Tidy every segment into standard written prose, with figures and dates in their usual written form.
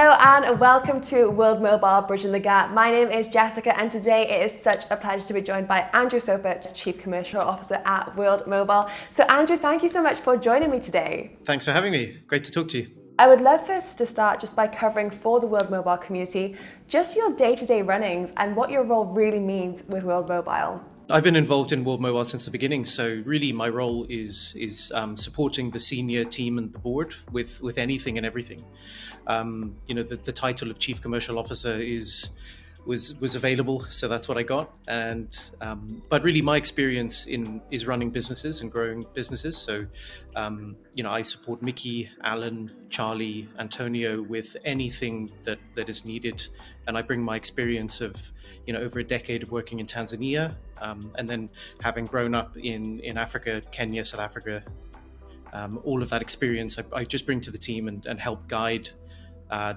Hello and welcome to World Mobile Bridging the Gap. My name is Jessica and today it is such a pleasure to be joined by Andrew Soper, Chief Commercial Officer at World Mobile. So Andrew, thank you so much for joining me today. Thanks for having me. Great to talk to you. I would love first to start just by covering for the World Mobile community, just your day-to-day runnings and what your role really means with World Mobile. I've been involved in World Mobile since the beginning, so really my role is supporting the senior team and the board with anything and everything. The title of Chief Commercial Officer was available, so that's what I got. And but really, my experience is running businesses and growing businesses. So I support Mickey, Alan, Charlie, Antonio with anything that is needed, and I bring my experience of over a decade of working in Tanzania, and then having grown up in Africa, Kenya, South Africa. All of that experience I just bring to the team and help guide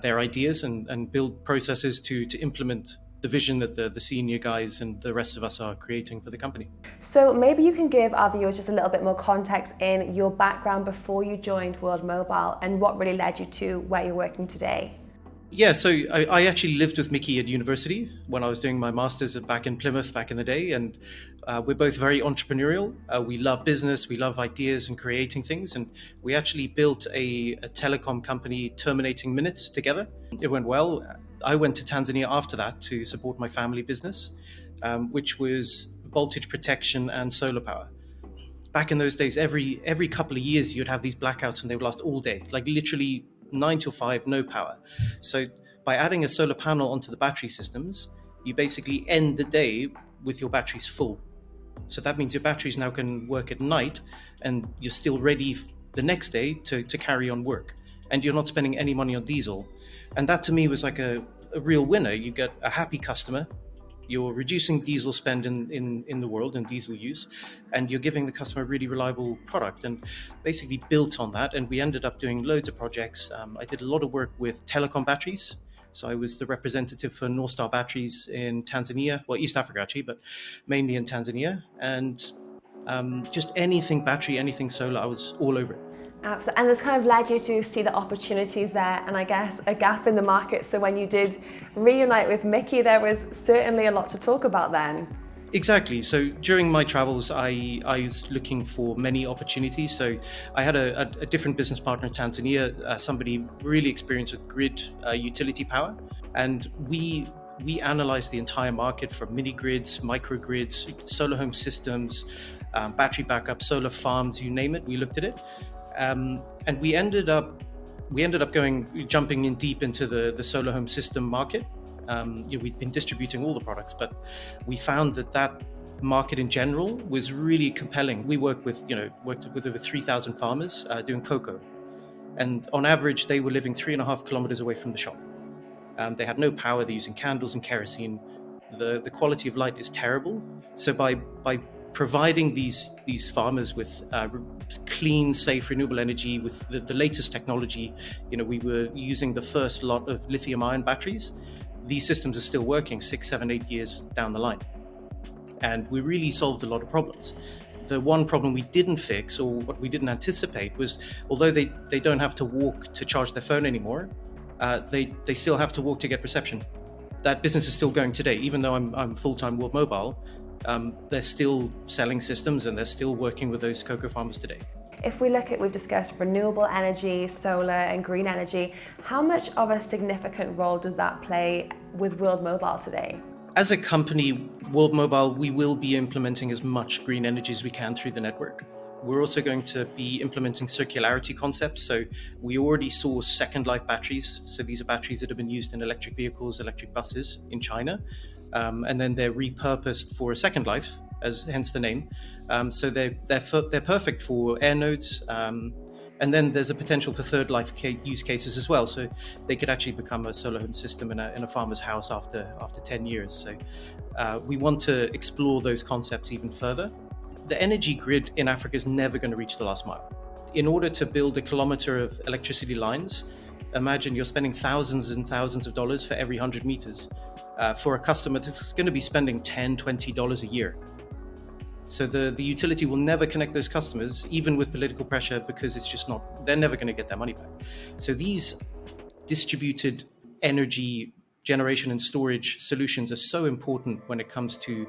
their ideas and build processes to implement the vision that the senior guys and the rest of us are creating for the company. So maybe you can give our viewers just a little bit more context in your background before you joined World Mobile and what really led you to where you're working today. Yeah, so I actually lived with Mickey at university when I was doing my master's back in Plymouth back in the day, and we're both very entrepreneurial. We love business, we love ideas and creating things, and we actually built a telecom company, terminating minutes, together. It went well. I went to Tanzania after that to support my family business, which was voltage protection and solar power. Back in those days, every couple of years you'd have these blackouts and they would last all day, like literally 9 till 5, no power. So by adding a solar panel onto the battery systems, you basically end the day with your batteries full. So that means your batteries now can work at night and you're still ready the next day to carry on work. And you're not spending any money on diesel. And that to me was like a real winner. You get a happy customer, you're reducing diesel spend in the world and diesel use, and you're giving the customer a really reliable product, and basically built on that. And we ended up doing loads of projects. I did a lot of work with telecom batteries. So I was the representative for North Star batteries in Tanzania, well, East Africa actually, but mainly in Tanzania. And just anything battery, anything solar, I was all over it. Absolutely. And this kind of led you to see the opportunities there and I guess a gap in the market. So when you did reunite with Mickey, there was certainly a lot to talk about then. Exactly. So during my travels, I was looking for many opportunities. So I had a different business partner in Tanzania, somebody really experienced with grid utility power. And we analyzed the entire market from mini grids, microgrids, solar home systems, battery backup, solar farms, you name it. We looked at it. And we ended up jumping in deep into the solar home system market. We'd been distributing all the products, but we found that market in general was really compelling. We worked with over 3,000 farmers doing cocoa, and on average they were living 3.5 kilometers away from the shop. They had no power. They're using candles and kerosene. The quality of light is terrible. So by providing these farmers with clean, safe, renewable energy with the latest technology, we were using the first lot of lithium-ion batteries. These systems are still working 6, 7, 8 years down the line. And we really solved a lot of problems. The one problem we didn't fix, or what we didn't anticipate, was although they don't have to walk to charge their phone anymore, they still have to walk to get reception. That business is still going today, even though I'm full-time World Mobile. They're still selling systems and they're still working with those cocoa farmers today. If we look at, we've discussed renewable energy, solar and green energy, how much of a significant role does that play with World Mobile today? As a company, World Mobile, we will be implementing as much green energy as we can through the network. We're also going to be implementing circularity concepts. So we already source second life batteries. So these are batteries that have been used in electric vehicles, electric buses in China. And then they're repurposed for a second life, hence the name. So they're perfect for air nodes. And then there's a potential for third life use cases as well. So they could actually become a solar home system in a farmer's house after 10 years. So we want to explore those concepts even further. The energy grid in Africa is never going to reach the last mile. In order to build a kilometer of electricity lines, imagine you're spending thousands and thousands of dollars for every 100 meters. For a customer that's going to be spending $10, $20 a year. So the utility will never connect those customers, even with political pressure, because it's just not, they're never going to get their money back. So these distributed energy generation and storage solutions are so important when it comes to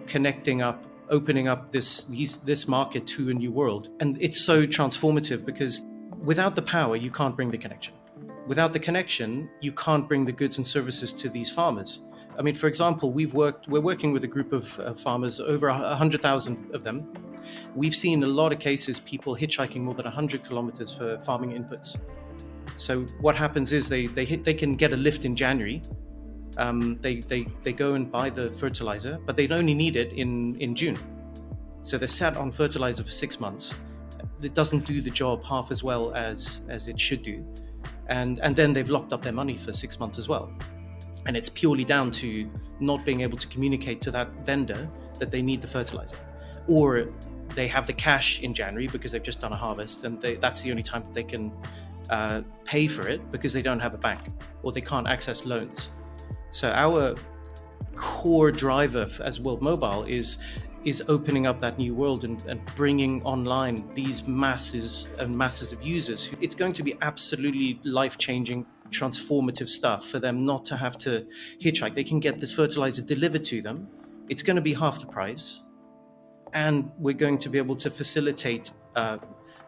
connecting up, opening up this market to a new world. And it's so transformative because without the power, you can't bring the connection. Without the connection, you can't bring the goods and services to these farmers. I mean, for example, we're working with a group of farmers, over 100,000 of them. We've seen a lot of cases, people hitchhiking more than 100 kilometers for farming inputs. So what happens is they can get a lift in January. They go and buy the fertilizer, but they'd only need it in June. So they're sat on fertilizer for 6 months. It doesn't do the job half as well as it should do. And then they've locked up their money for 6 months as well. And it's purely down to not being able to communicate to that vendor that they need the fertilizer. Or they have the cash in January because they've just done a harvest, and that's the only time that they can pay for it because they don't have a bank or they can't access loans. So our core driver as World Mobile is opening up that new world and bringing online these masses and masses of users. It's going to be absolutely life-changing, transformative stuff for them not to have to hitchhike. They can get this fertilizer delivered to them. It's going to be half the price. And we're going to be able to facilitate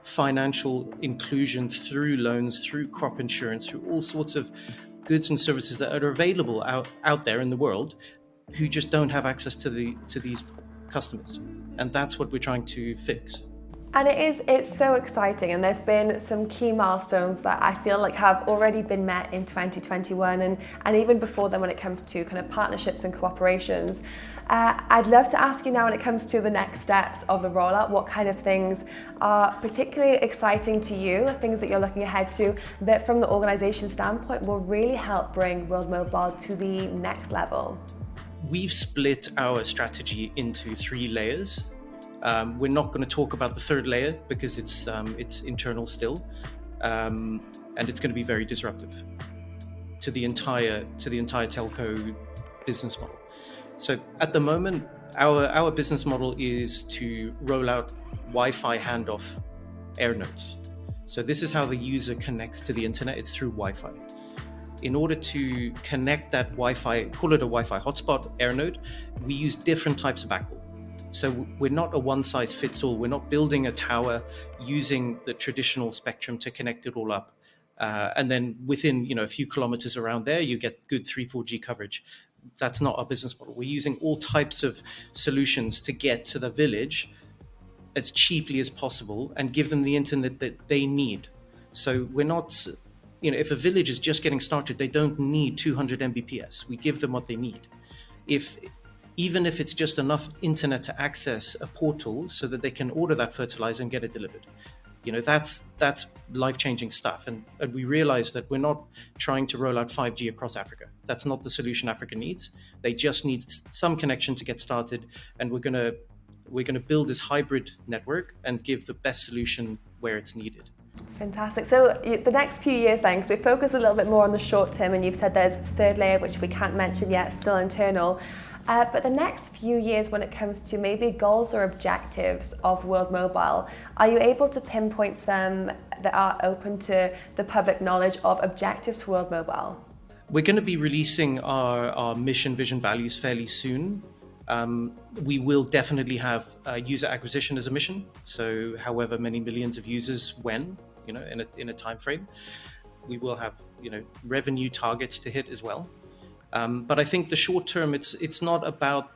financial inclusion through loans, through crop insurance, through all sorts of goods and services that are available out there in the world who just don't have access to these customers. And that's what we're trying to fix. And it's so exciting, and there's been some key milestones that I feel like have already been met in 2021 and even before then when it comes to kind of partnerships and cooperations. I'd love to ask you now, when it comes to the next steps of the rollout, what kind of things are particularly exciting to you, things that you're looking ahead to that from the organization standpoint will really help bring World Mobile to the next level? We've split our strategy into 3 layers. We're not going to talk about the 3rd layer because it's internal still, and it's going to be very disruptive to the entire telco business model. So at the moment, our business model is to roll out Wi-Fi handoff air nodes. So this is how the user connects to the internet. It's through Wi-Fi. In order to connect that Wi-Fi, call it a Wi-Fi hotspot air node, we use different types of backhaul. So we're not a one-size-fits-all. We're not building a tower using the traditional spectrum to connect it all up. And then within a few kilometers around there, you get good 3-4G coverage. That's not our business model. We're using all types of solutions to get to the village as cheaply as possible and give them the internet that they need. So we're not, if a village is just getting started, they don't need 200 Mbps. We give them what they need. Even if it's just enough internet to access a portal so that they can order that fertilizer and get it delivered. That's life-changing stuff. And we realize that we're not trying to roll out 5G across Africa. That's not the solution Africa needs. They just need some connection to get started. And we're gonna build this hybrid network and give the best solution where it's needed. Fantastic. So the next few years then, because we focus a little bit more on the short term, and you've said there's a 3rd layer, which we can't mention yet, still internal. But the next few years, when it comes to maybe goals or objectives of World Mobile, are you able to pinpoint some that are open to the public knowledge of objectives for World Mobile? We're going to be releasing our mission, vision, values fairly soon. We will definitely have user acquisition as a mission. So however many millions of users when, in a time frame. We will have, revenue targets to hit as well. But I think the short term, it's not about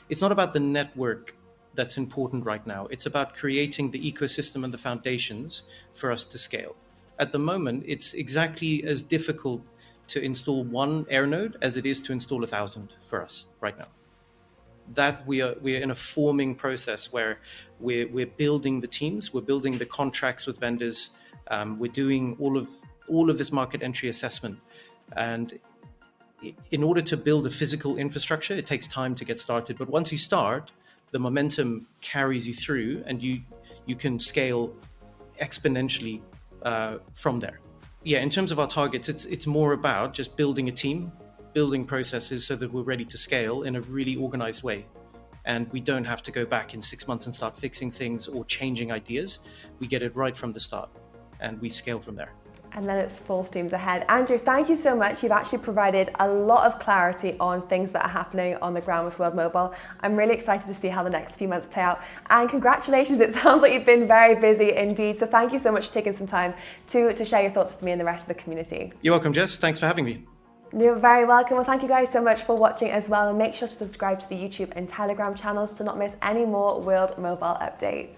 the network that's important right now. It's about creating the ecosystem and the foundations for us to scale. At the moment, it's exactly as difficult to install one air node as it is to install 1,000 for us right now. That we are in a forming process where we're building the teams, we're building the contracts with vendors, we're doing all of this market entry assessment. And in order to build a physical infrastructure, it takes time to get started. But once you start, the momentum carries you through, and you can scale exponentially from there. Yeah, in terms of our targets, it's more about just building a team, building processes so that we're ready to scale in a really organized way. And we don't have to go back in 6 months and start fixing things or changing ideas. We get it right from the start, and we scale from there. and then it's full steams ahead. Andrew, thank you so much. You've actually provided a lot of clarity on things that are happening on the ground with World Mobile. I'm really excited to see how the next few months play out. And congratulations, it sounds like you've been very busy indeed. So thank you so much for taking some time to share your thoughts with me and the rest of the community. You're welcome, Jess. Thanks for having me. You're very welcome. Well, thank you guys so much for watching as well. And make sure to subscribe to the YouTube and Telegram channels to not miss any more World Mobile updates.